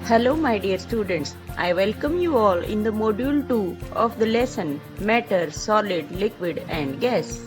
Hello my dear students, I welcome you all in the module 2 of the lesson Matter, Solid, Liquid and Gas.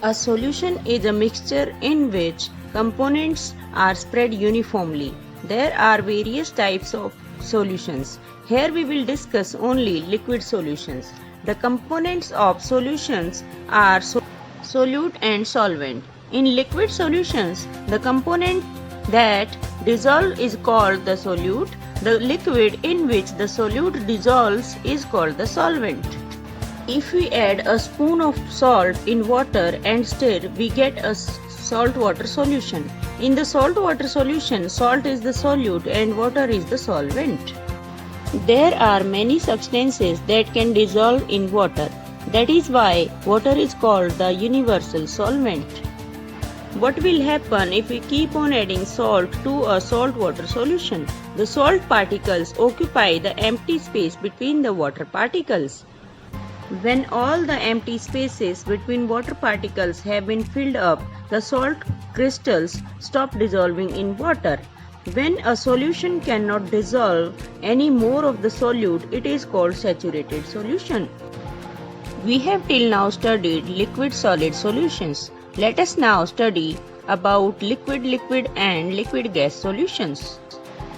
A solution is a mixture in which components are spread uniformly. There are various types of solutions. Here we will discuss only liquid solutions. The components of solutions are solute and solvent. In liquid solutions, the component that dissolve is called the solute. The liquid in which the solute dissolves is called the solvent. If we add a spoon of salt in water and stir, we get a salt water solution. In the salt water solution, salt is the solute and water is the solvent. There are many substances that can dissolve in water. That is why water is called the universal solvent. What will happen if we keep on adding salt to a salt water solution? The salt particles occupy the empty space between the water particles. When all the empty spaces between water particles have been filled up, the salt crystals stop dissolving in water. When a solution cannot dissolve any more of the solute, it is called saturated solution. We have till now studied liquid-solid solutions. Let us now study about liquid-liquid and liquid-gas solutions.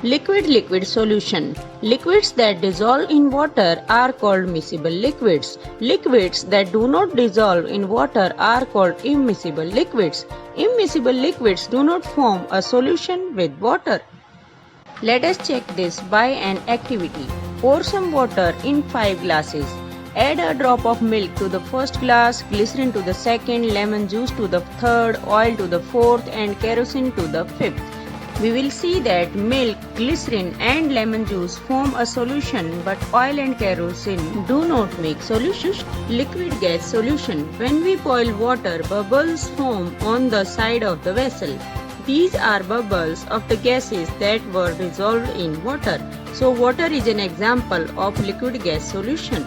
Liquid-liquid solution. Liquids that dissolve in water are called miscible liquids. Liquids that do not dissolve in water are called immiscible liquids. Immiscible liquids do not form a solution with water. Let us check this by an activity. Pour some water in 5 glasses. Add a drop of milk to the first glass, glycerin to the second, lemon juice to the third, oil to the fourth and kerosene to the fifth. We will see that milk, glycerin and lemon juice form a solution, but oil and kerosene do not make solutions. Liquid gas solution. When we boil water, bubbles form on the side of the vessel. These are bubbles of the gases that were dissolved in water. So water is an example of liquid gas solution.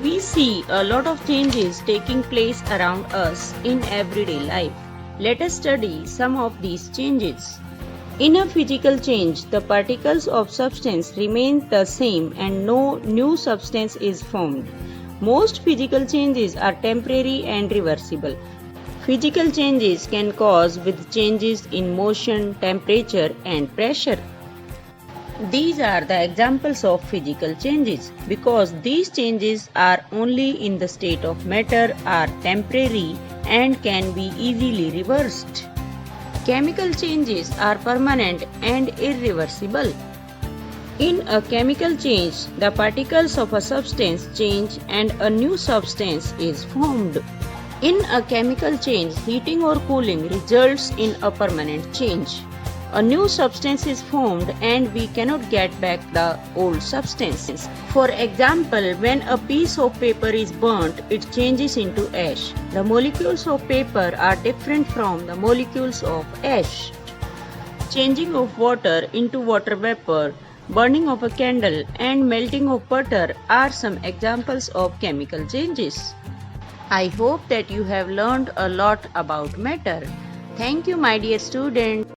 We see a lot of changes taking place around us in everyday life. Let us study some of these changes. In a physical change, the particles of substance remain the same and no new substance is formed. Most physical changes are temporary and reversible. Physical changes can cause with changes in motion, temperature and pressure. These are the examples of physical changes. Because these changes are only in the state of matter, are temporary and can be easily reversed. Chemical changes are permanent and irreversible. In a chemical change, the particles of a substance change and a new substance is formed. In a chemical change, heating or cooling results in a permanent change. A new substance is formed and we cannot get back the old substance. For example, when a piece of paper is burnt, it changes into ash. The molecules of paper are different from the molecules of ash. Changing of water into water vapor, burning of a candle and melting of butter are some examples of chemical changes. I hope that you have learned a lot about matter. Thank you my dear students.